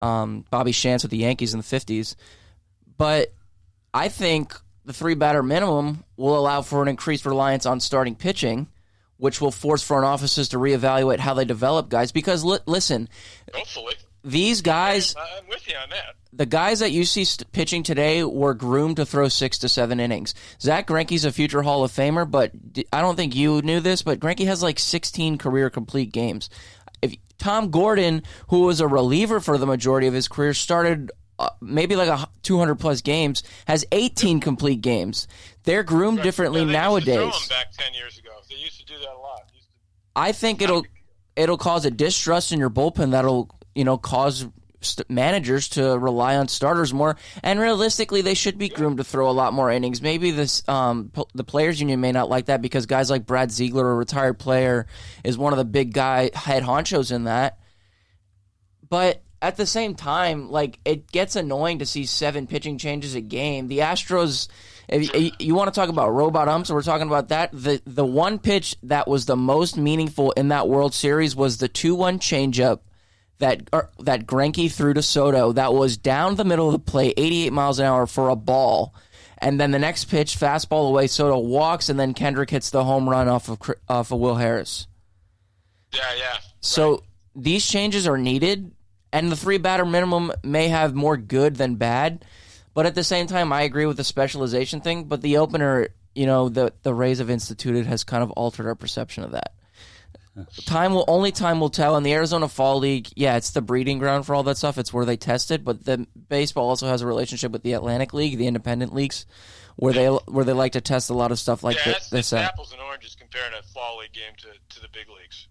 Bobby Shantz with the Yankees in the 50s. But I think the 3-batter minimum will allow for an increased reliance on starting pitching, which will force front offices to reevaluate how they develop guys. Because, listen, hopefully, these guys, I'm with you on that. The guys that you see pitching today were groomed to throw 6 to 7 innings. Zach Greinke's a future Hall of Famer, but I don't think you knew this, but Greinke has like 16 career complete games. If Tom Gordon, who was a reliever for the majority of his career, started maybe like 200-plus games, has 18 complete games. They're groomed differently nowadays. They used to throw them back 10 years ago. They used to do that a lot. I think it'll cause a distrust in your bullpen that'll cause managers to rely on starters more, and realistically they should be groomed to throw a lot more innings. Maybe the players union may not like that because guys like Brad Ziegler, a retired player, is one of the big head honchos in that. But at the same time, like, it gets annoying to see 7 pitching changes a game. The Astros, if you want to talk about robot umps, we're talking about that. The one pitch that was the most meaningful in that World Series was the 2-1 changeup that Greinke threw to Soto that was down the middle of the plate, 88 miles an hour for a ball. And then the next pitch, fastball away, Soto walks, and then Kendrick hits the home run off of Will Harris. Yeah. So these changes are needed, and the 3-batter minimum may have more good than bad. But at the same time, I agree with the specialization thing. But the opener, the Rays have instituted has kind of altered our perception of that. Only time will tell. In the Arizona Fall League, yeah, it's the breeding ground for all that stuff. It's where they test it. But the baseball also has a relationship with the Atlantic League, the independent leagues, where they like to test a lot of stuff like this. It's apples and oranges comparing a Fall League game to the big leagues,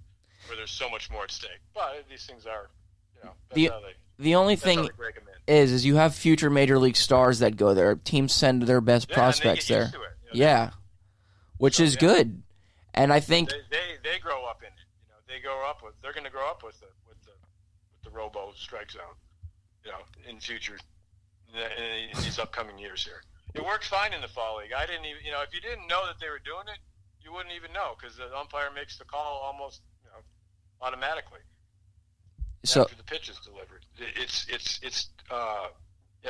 where there's so much more at stake. But these things are, the only thing is you have future major league stars that go there. Teams send their best prospects there. Which is good. And I think they grow up in it. They're going to grow up with the robo strike zone, in future in these upcoming years here. It works fine in the Fall League. I didn't even, if you didn't know that they were doing it, you wouldn't even know because the umpire makes the call almost automatically after the pitch is delivered.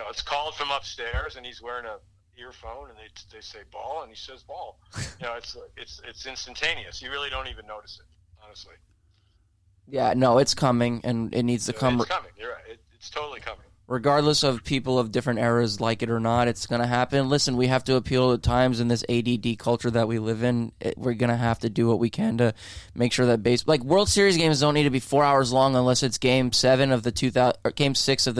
It's called from upstairs, and he's wearing a earphone, and they say ball, and he says ball. It's instantaneous. You really don't even notice it, honestly. Yeah, no, it's coming, and it needs to come. It's coming. You're right. It's totally coming. Regardless of people of different eras like it or not, it's going to happen. Listen, we have to appeal at times in this ADD culture that we live in. We're going to have to do what we can to make sure that World Series games don't need to be 4 hours long unless it's Game 6 of the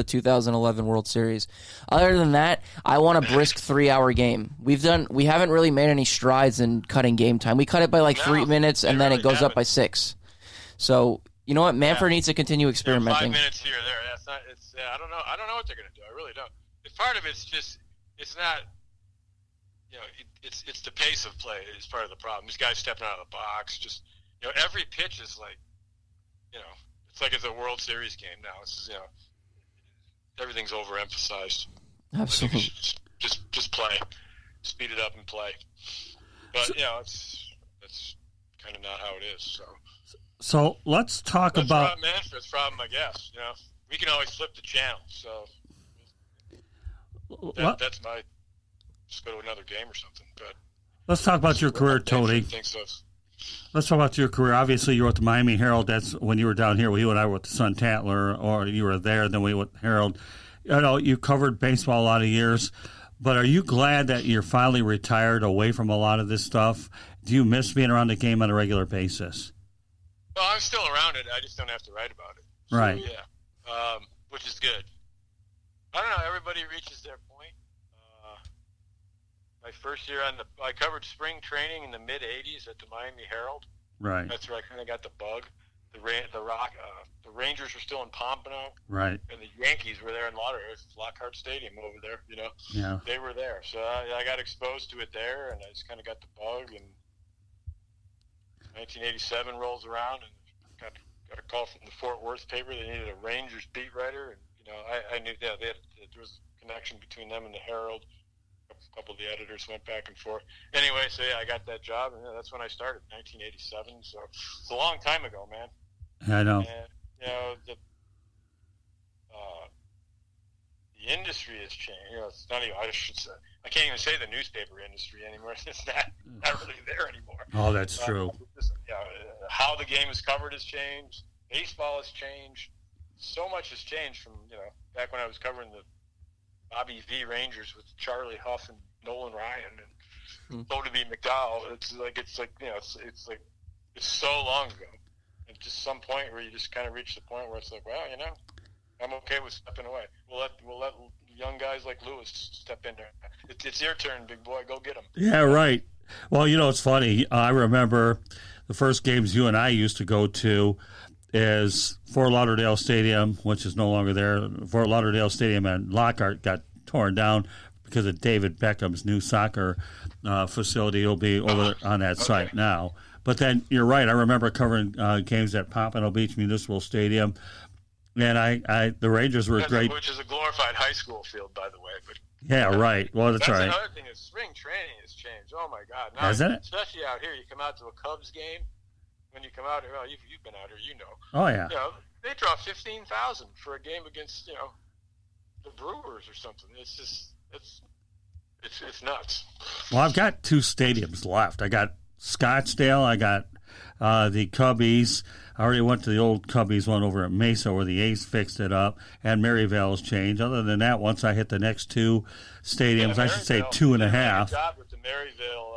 2011 World Series. Other than that, I want a brisk 3-hour game. We haven't really made any strides in cutting game time. We cut it by 3 minutes, and then it goes up by 6. So, you know what? Manfred needs to continue experimenting. 5 minutes here or there. I don't know. I don't know what they're going to do. I really don't. Part of it's not. It's the pace of play is part of the problem. These guys stepping out of the box, just every pitch is it's like it's a World Series game now. It's everything's overemphasized. Absolutely. Just play, speed it up and play. But that's kind of not how it is. So let's talk about Manfred's problem, I guess. We can always flip the channel, so that's my just go to another game or something. But let's talk about your career, Tony. Let's talk about your career. Obviously, you were at the Miami Herald. That's when you were down here. You and I were with the Sun Tatler, or you were there. Then we went Herald. You covered baseball a lot of years. But are you glad that you're finally retired away from a lot of this stuff? Do you miss being around the game on a regular basis? Well, I'm still around it. I just don't have to write about it. So, right. Yeah. Which is good. I don't know. Everybody reaches their point. My first year I covered spring training in the mid '80s at the Miami Herald. Right. That's where I kind of got the bug. The Rangers were still in Pompano. Right. And the Yankees were there in Lockhart Stadium over there. Yeah. They were there, so I got exposed to it there, and I just kind of got the bug. And 1987 rolls around, and got a call from the Fort Worth paper. They needed a Rangers beat writer, and I knew there was a connection between them and the Herald. A couple of the editors went back and forth. Anyway, so I got that job, and that's when I started, 1987. So it's a long time ago, man. I know. And, the industry has changed. It's not even, I should say, I can't even say the newspaper industry anymore. It's not really there anymore. Oh, that's true. How the game is covered has changed. Baseball has changed. So much has changed from, back when I was covering the Bobby V Rangers with Charlie Huff and Nolan Ryan and Bo B. McDowell. It's so long ago. It's just some point where you just kind of reach the point where it's like, well, I'm okay with stepping away. We'll let young guys like Lewis step in there. It's your turn, big boy. Go get him. Yeah, right. Well, it's funny. I remember the first games you and I used to go to is Fort Lauderdale Stadium, which is no longer there. Fort Lauderdale Stadium and Lockhart got torn down because of David Beckham's new soccer facility. Will be over on that site now. But then you're right. I remember covering games at Pompano Beach Municipal Stadium, and the Rangers were great. Which is a glorified high school field, by the way. But yeah, right. Well, that's right. Another thing is spring training has changed. Oh my God! Now, hasn't it? Especially out here, you come out to a Cubs game. When you come out here, well, you've been out here, Oh yeah. They draw 15,000 for a game against the Brewers or something. It's just it's nuts. Well, I've got two stadiums left. I got Scottsdale. I got the Cubbies. I already went to the old Cubbies one over at Mesa where the A's fixed it up, and Maryvale's changed. Other than that, once I hit the next two stadiums, I should say 2.5. They did a good job with the Maryvale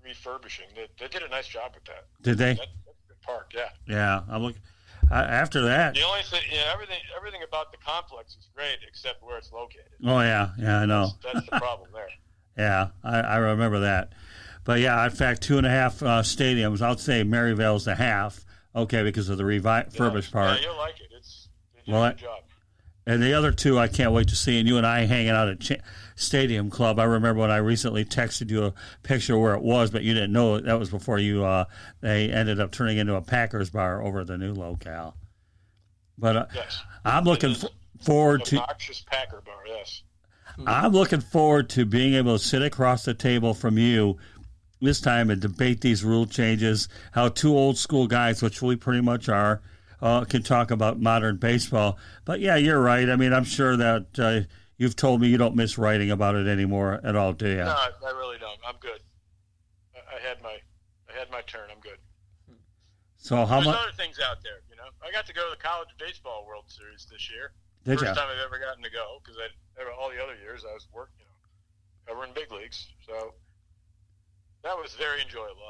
refurbishing. They did a nice job with that. Did they? That's a good park, yeah. Yeah, I'm looking. After that, the only thing, everything about the complex is great except where it's located. Oh yeah, I know. That's the problem there. Yeah, I remember that. But yeah, in fact, 2.5 stadiums. I'll say Maryvale's the half. Okay, because of the refurbished part. Yeah, you'll like it. They did a good job. And the other two, I can't wait to see. And you and I hanging out at Stadium Club. I remember when I recently texted you a picture where it was, but you didn't know that was before you. They ended up turning into a Packers bar over at the new locale. But yes. I'm looking forward to obnoxious Packer bar. Yes. I'm looking forward to being able to sit across the table from you this time and debate these rule changes. How two old school guys, which we pretty much are, can talk about modern baseball. But yeah, you're right. I mean, I'm sure that you've told me you don't miss writing about it anymore at all, do you? No, I really don't. I'm good. I had my turn. I'm good. So how much? There's other things out there, I got to go to the College Baseball World Series this year. Did First you? time I've ever gotten to go because all the other years I was working, covering big leagues. So that was very enjoyable.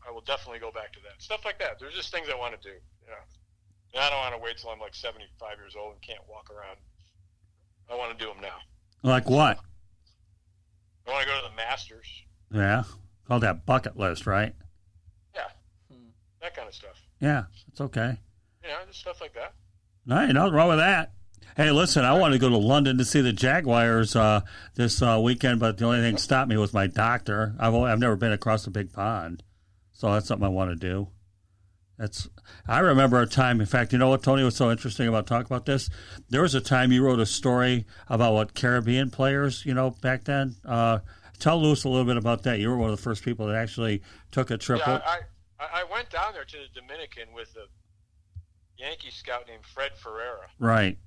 I will definitely go back to that. Stuff like that. There's just things I want to do. And I don't want to wait till I'm like 75 years old and can't walk around. I want to do them now. Like what? I want to go to the Masters. Yeah. Call that bucket list, right? Yeah. That kind of stuff. Yeah, it's okay. Just stuff like that. No, nothing wrong with that. Hey, listen, I want to go to London to see the Jaguars this weekend, but the only thing that stopped me was my doctor. I've never been across the big pond, so that's something I want to do. I remember a time, in fact, you know what, Tony, was so interesting about talking about this? There was a time you wrote a story about what Caribbean players, back then. Tell Lewis a little bit about that. You were one of the first people that actually took a trip. Yeah, I went down there to the Dominican with a Yankee scout named Fred Ferreira. Right.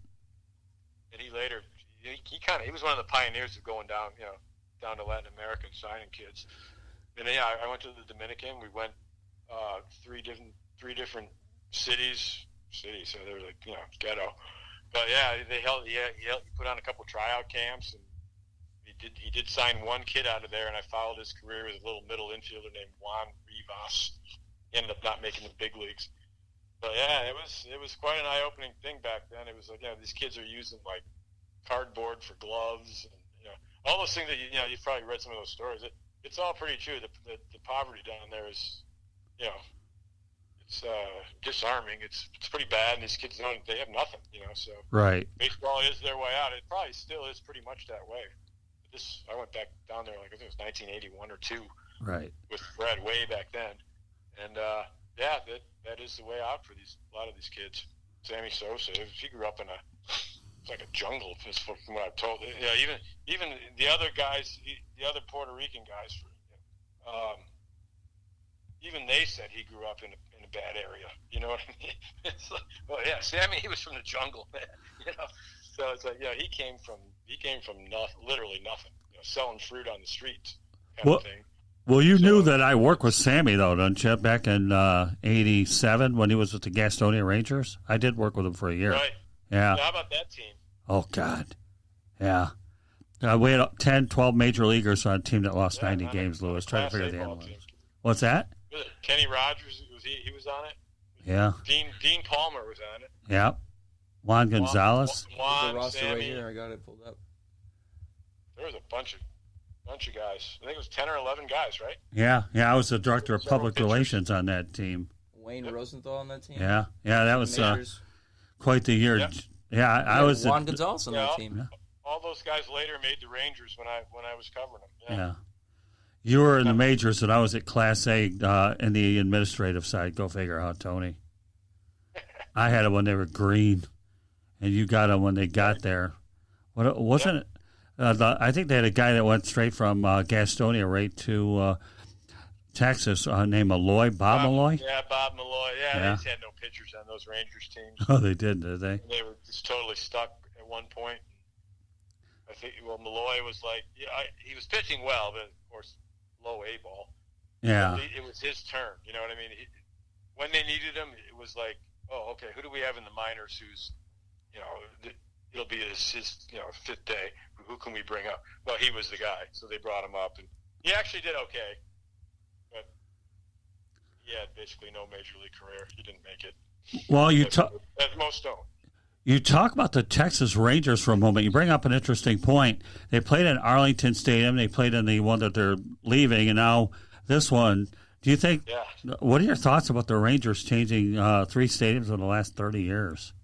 And he was one of the pioneers of going down, down to Latin America and signing kids. And I went to the Dominican. We went three different cities. So they were like, ghetto. But yeah, he put on a couple tryout camps, and he did sign one kid out of there, and I followed his career with a little middle infielder named Juan Rivas. He ended up not making the big leagues. But yeah, it was quite an eye-opening thing back then. It was like, these kids are using like cardboard for gloves, and all those things that you've probably read some of those stories. It's all pretty true. The poverty down there is, it's disarming. It's pretty bad, and these kids they have nothing, So right, baseball is their way out. It probably still is pretty much that way. I went back down there like I think it was 1981 or 2, right, with Fred way back then, and that is the way out for a lot of these kids. Sammy Sosa, he grew up in it's like a jungle, from what I've told. Even the other guys, the other Puerto Rican guys, even they said he grew up in a bad area. You know what I mean? It's like, well, yeah, Sammy, he was from the jungle, man. So it's like, he came from literally nothing, selling fruit on the streets kind of thing. Well, you knew that I worked with Sammy, though, didn't you, back in '87 when he was with the Gastonia Rangers? I did work with him for a year. Right. Yeah. So how about that team? Oh, God. Yeah. We had 10, 12 major leaguers on a team that lost 90 games, Lewis. Try to figure the end. What's that? Kenny Rogers, he was on it? Yeah. Dean Palmer was on it. Yeah. Juan Gonzalez. Juan, the roster Sammy. right here. I got it pulled up. There was a bunch of guys. I think it was 10 or 11 guys, right? Yeah. I was the director of public relations on that team. Wayne Rosenthal on that team. Yeah, that was quite the year. Yep. Yeah, I was Juan Gonzalez on that team. Yeah. All those guys later made the Rangers when I was covering them. Yeah. You were in the majors, and I was at Class A in the administrative side. Go figure out, Tony. I had them when they were green, and you got them when they got there. Wasn't it? I think they had a guy that went straight from Gastonia right to Texas named Malloy, Bob Malloy. Yeah, Bob Malloy. Yeah, they just had no pitchers on those Rangers teams. Oh, they did they? They were just totally stuck at one point. I think, Malloy was like, he was pitching well, but of course, low A ball. Yeah. It was his turn. You know what I mean? When they needed him, it was like, oh, okay, who do we have in the minors who's, it'll be his fifth day. Who can we bring up? Well, he was the guy, so they brought him up, and he actually did okay. But he had basically no major league career. He didn't make it. Well, as most don't. You talk about the Texas Rangers for a moment. You bring up an interesting point. They played in Arlington Stadium. They played in the one that they're leaving, and now this one. Do you think? Yeah. What are your thoughts about the Rangers changing 3 stadiums in the last 30 years?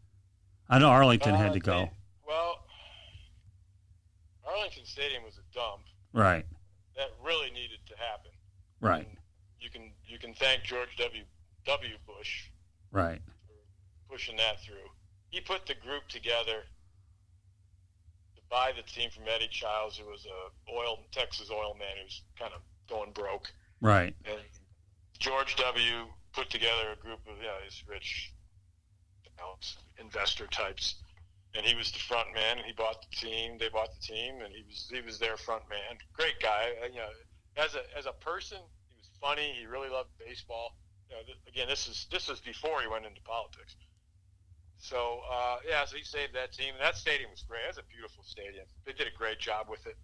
I know Arlington had to go. Arlington Stadium was a dump. Right. That really needed to happen. Right. And you can thank George W. Bush. Right. For pushing that through. He put the group together to buy the team from Eddie Childs, who was a Texas oil man who's kind of going broke. Right. And George W. put together a group of these rich investor types, and he was the front man. And he bought the team. They bought the team, and he was their front man. Great guy. As a person, he was funny. He really loved baseball. Again, this was before he went into politics. So, so he saved that team. And that stadium was great. That's a beautiful stadium. They did a great job with it.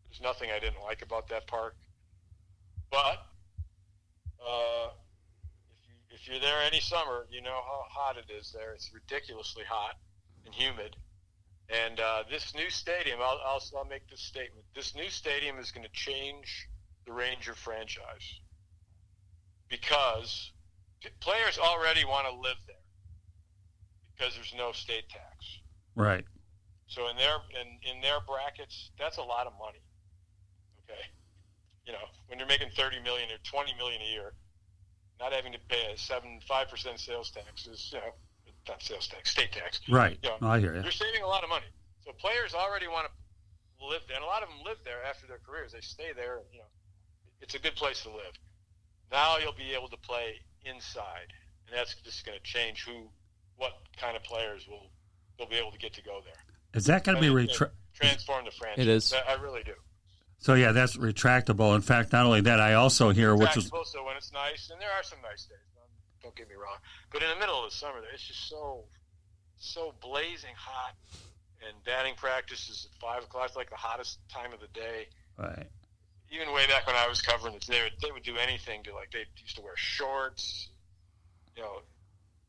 There's nothing I didn't like about that park. But if you're there any summer, you know how hot it is there. It's ridiculously hot and humid. And this new stadium, I'll make this statement. This new stadium is going to change the Ranger franchise because players already want to live there. Because there's no state tax, right? So in their brackets, that's a lot of money. Okay, when you're making $30 million or $20 million a year, not having to pay a 5% sales tax is not sales tax, state tax. Right. I hear you. You're saving a lot of money. So players already want to live there, and a lot of them live there after their careers. They stay there. And, it's a good place to live. Now you'll be able to play inside, and that's just going to change what kind of players they'll be able to get to go there. Is that going to be transform the franchise? It is. I really do. So yeah, that's retractable. In fact, not only that, I also hear so when it's nice, and there are some nice days. Don't get me wrong, but in the middle of the summer, it's just so blazing hot, and batting practice is at 5 o'clock. It's like the hottest time of the day. Right. Even way back when I was covering it, they would do anything to they used to wear shorts,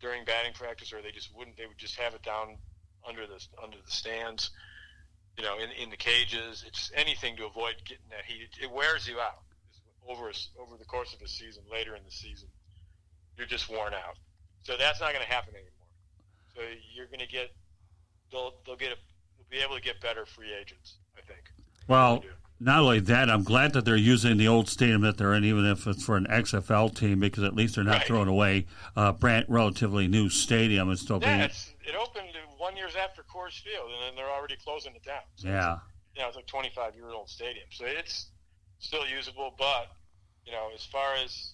during batting practice, or they just wouldn't. They would just have it down under the stands, in the cages. It's anything to avoid getting that heat. It wears you out over the course of a season. Later in the season, you're just worn out. So that's not going to happen anymore. So you're going to get they'll be able to get better free agents, I think. Well, not only that, I'm glad that they're using the old stadium that they're in, even if it's for an XFL team, because at least they're not throwing away a relatively new stadium and still being. It opened 1 year after Coors Field, and then they're already closing it down. So it's like 25-year-old stadium, so it's still usable. But as far as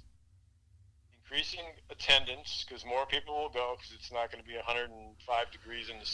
increasing attendance, because more people will go, because it's not going to be 105 degrees in the